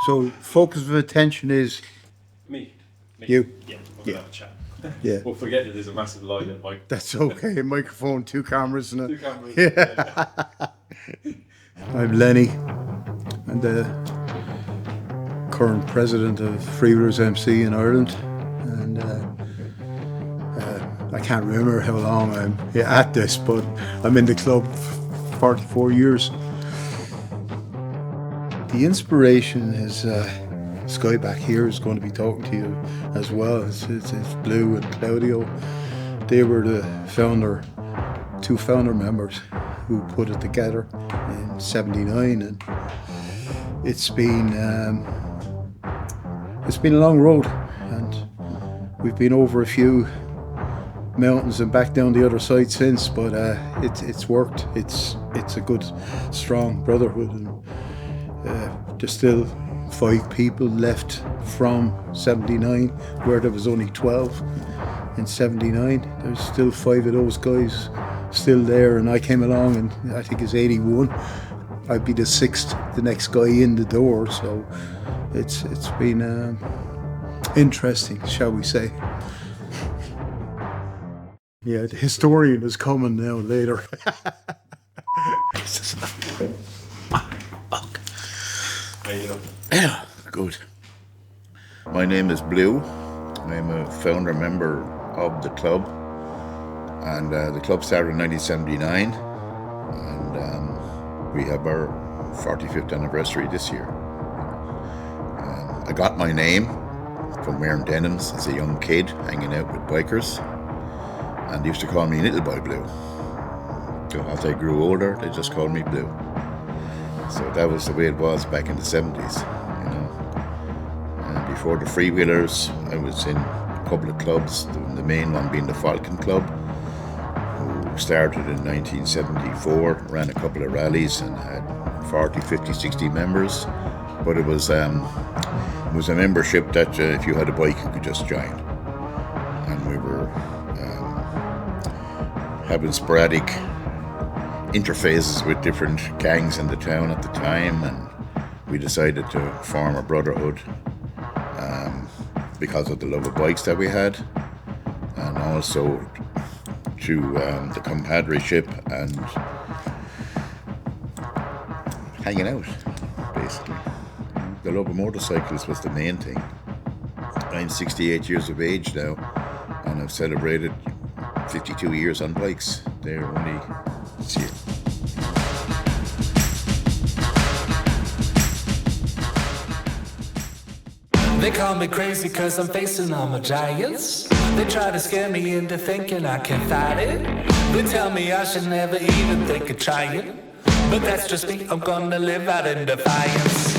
So focus of attention is Me. you. Yeah, we'll Yeah. have a chat. Yeah, We'll forget that there's a massive light at Mike. that's okay. Microphone, two cameras, and Two cameras. Yeah. I'm Lenny. I'm the current president of Freewheelers MC in Ireland, and I can't remember how long I'm at this, but I'm in the club 44 years. The inspiration is this guy back here is going to be talking to you as well. It's Blue and Claudio. They were the two founder members who put it together in '79, and it's been a long road, and we've been over a few mountains and back down the other side since, but it's worked. It's a good, strong brotherhood, and there's still 5 people left from '79, where there was only 12 in '79. There's still 5 of those guys still there, and I came along, and I think it's '81. I'd be the 6th, the next guy in the door, so it's been interesting, shall we say. Yeah, the historian is coming now later. How you doing? Yeah, good. My name is Blue. I'm a founder member of the club, and the club started in 1979, and we have our 45th anniversary this year. I got my name from wearing denims as a young kid, hanging out with bikers, and they used to call me Little Boy Blue. So as I grew older, they just called me Blue. So that was the way it was back in the 70s, you know. And before the Freewheelers, I was in a couple of clubs, the main one being the Falcon Club, who started in 1974, ran a couple of rallies and had 40, 50, 60 members. But it was a membership that if you had a bike, you could just join. And we were having sporadic interfaces with different gangs in the town at the time, and we decided to form a brotherhood because of the love of bikes that we had, and also to the compadreship and hanging out, basically. The love of motorcycles was the main thing. I'm 68 years of age now, and I've celebrated 52 years on bikes. They're only this year. They call me crazy cause I'm facing all my giants. They try to scare me into thinking I can fight it. They tell me I should never even think of trying. But that's just me, I'm gonna live out in defiance.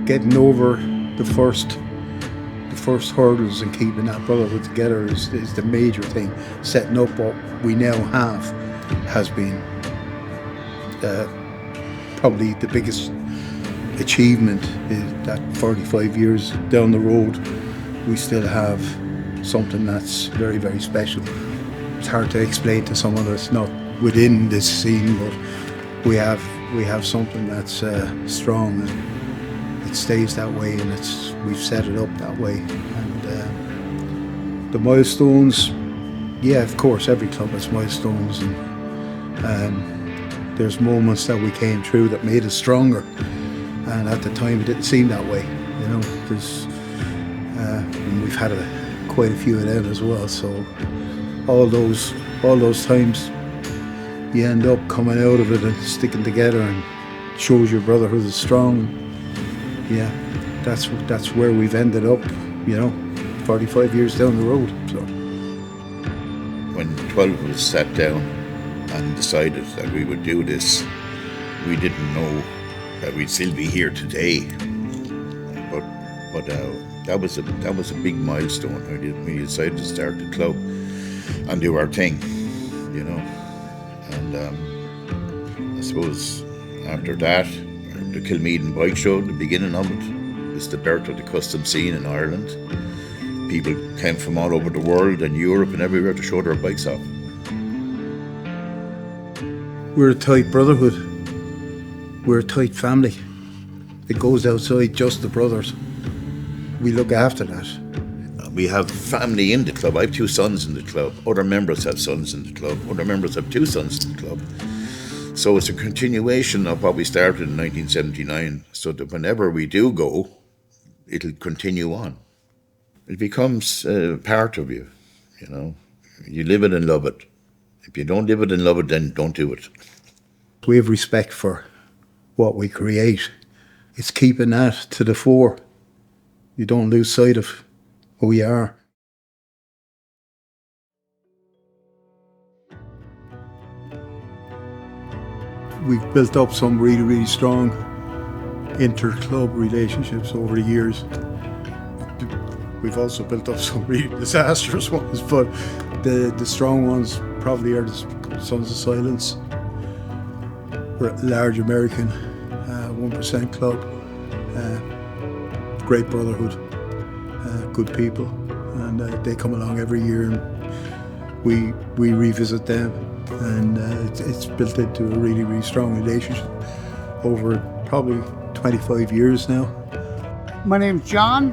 getting over the first hurdles and keeping that brotherhood together is the major thing. Setting up what we now have has been probably the biggest achievement. Is that 45 years down the road, we still have something that's very, very special. It's hard to explain to someone that's not within this scene, but we have something that's strong, and it stays that way, and we've set it up that way. And the milestones, yeah, of course, every club has milestones, and there's moments that we came through that made us stronger, and at the time it didn't seem that way, you know. And we've had quite a few of them as well. So all those times, you end up coming out of it and sticking together, and shows your brotherhood is strong. Yeah, that's where we've ended up, you know, 45 years down the road. So when 12 of us sat down and decided that we would do this, we didn't know that we'd still be here today. But that was a big milestone. We decided to start the club and do our thing, you know. And I suppose after that, the Kilmeaden Bike Show, the beginning of it, is the birth of the custom scene in Ireland. People came from all over the world and Europe and everywhere to show their bikes off. We're a tight brotherhood. We're a tight family. It goes outside just the brothers. We look after that. We have family in the club. I have 2 sons in the club. Other members have sons in the club. Other members have 2 sons in the club. So it's a continuation of what we started in 1979, so that whenever we do go, it'll continue on. It becomes part of you, you know. You live it and love it. If you don't live it and love it, then don't do it. We have respect for what we create. It's keeping that to the fore. You don't lose sight of who we are. We've built up some really, really strong inter-club relationships over the years. We've also built up some really disastrous ones, but the strong ones probably are the Sons of Silence. We're a large American 1% club, great brotherhood, good people, and they come along every year, and we revisit them, and it's built into a really, really strong relationship over probably 25 years now. My name's John.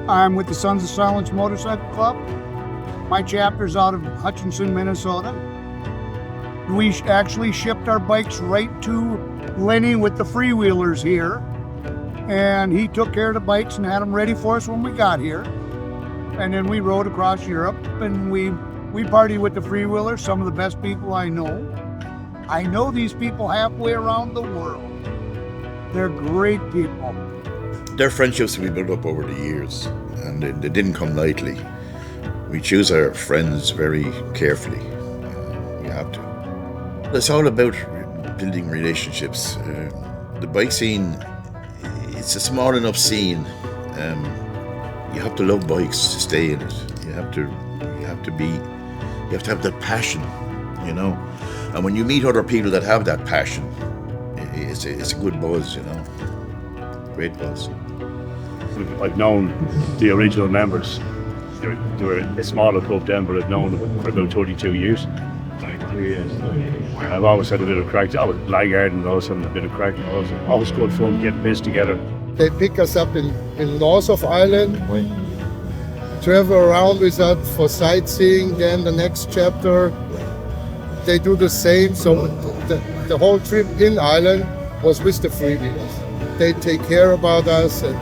I'm with the Sons of Silence Motorcycle Club. My chapter's out of Hutchinson, Minnesota. We actually shipped our bikes right to Lenny with the freewheelers here, and he took care of the bikes and had them ready for us when we got here. And then we rode across Europe, and we partied with the freewheelers, some of the best people I know. I know these people halfway around the world. They're great people. Their friendships we built up over the years, and they didn't come lightly. We choose our friends very carefully. We have to. It's all about building relationships. The bike scene, it's a small enough scene. You have to love bikes to stay in it. You have to have that passion, you know. And when you meet other people that have that passion, it's a good buzz, you know. Great buzz. I've known the original members. They were a smaller club then, but I've known them for about 32 years. I've always had a bit of crack. I was Lagarde and also a bit of crack. Always good fun getting this together. They pick us up in north of Ireland, travel around with us for sightseeing. Then the next chapter, they do the same. So the whole trip in Ireland was with the freewheelers. They take care about us and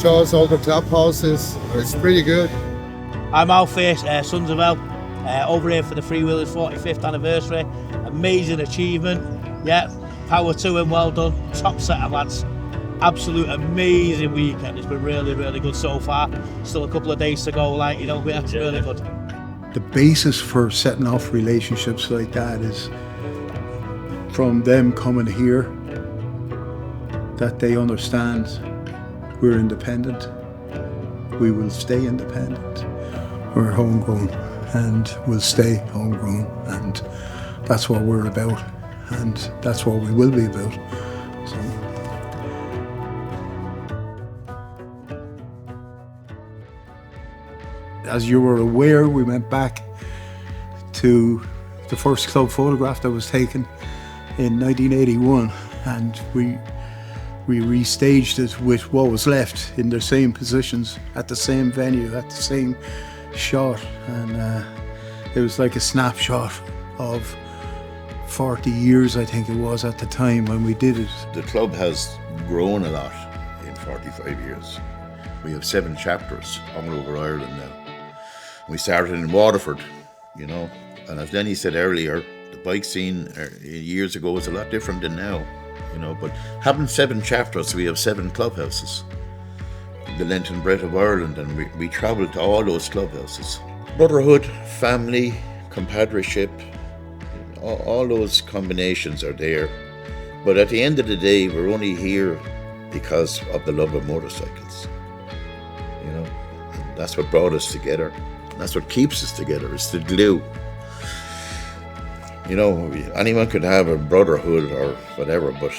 show us all the clubhouses. It's pretty good. I'm Al Face, Sons of El, over here for the Freewheelers 45th anniversary. Amazing achievement. Yeah, power to him, well done. Top set of lads. Absolute amazing weekend. It's been really, really good so far. Still a couple of days to go, like, you know, but it's really good. The basis for setting off relationships like that is from them coming here. that they understand we're independent. We will stay independent. We're homegrown and we'll stay homegrown, and that's what we're about, and that's what we will be about. So. As you were aware, we went back to the first club photograph that was taken in 1981, and we restaged it with what was left in the same positions, at the same venue, at the same shot, and it was like a snapshot of 40 years, I think it was, at the time when we did it. The club has grown a lot in 45 years. We have 7 chapters all over Ireland now. We started in Waterford, you know, and as Lenny said earlier, the bike scene years ago was a lot different than now, you know, but having 7 chapters, we have 7 clubhouses, the length and breadth of Ireland, and we travelled to all those clubhouses. Brotherhood, family, compadreship, all those combinations are there. But at the end of the day, we're only here because of the love of motorcycles. You know, and that's what brought us together. That's what keeps us together, it's the glue. You know, anyone could have a brotherhood or whatever, but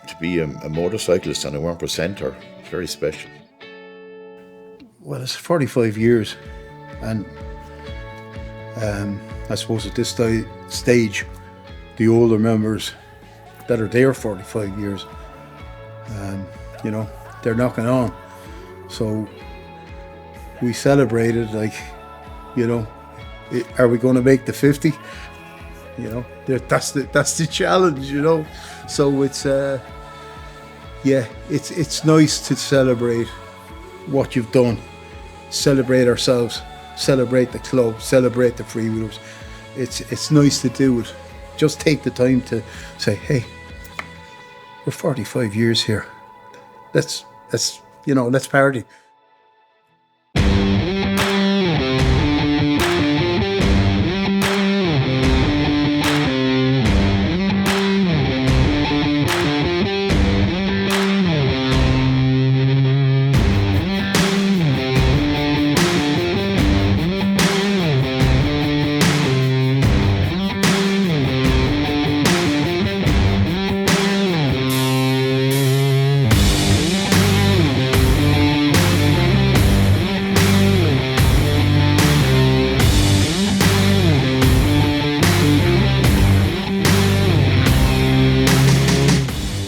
to be a motorcyclist and a 1%er, it's very special. Well, it's 45 years, and I suppose at this stage, the older members that are there 45 years, you know, they're knocking on. So we celebrated, like, you know, are we going to make the 50? You know, that's the challenge, you know. So it's yeah, it's nice to celebrate what you've done, celebrate ourselves, celebrate the club, celebrate the freewheelers. It's nice to do it. Just take the time to say, hey, we're 45 years here. Let's you know, let's party.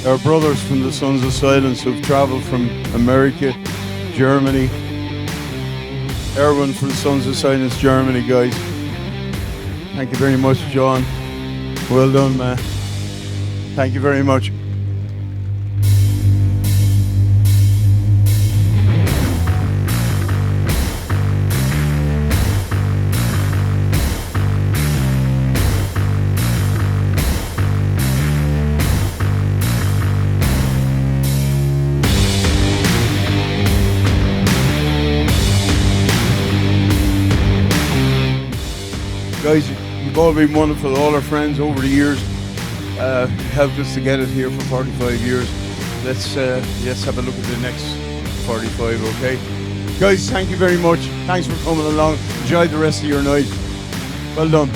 Our brothers from the Sons of Silence who've travelled from America, Germany. Erwin from the Sons of Silence, Germany, guys. Thank you very much, John. Well done, man. Thank you very much. Guys, you've all been wonderful, all our friends over the years helped us to get it here for 45 years. Let's have a look at the next 45, okay? Guys, thank you very much. Thanks for coming along. Enjoy the rest of your night. Well done.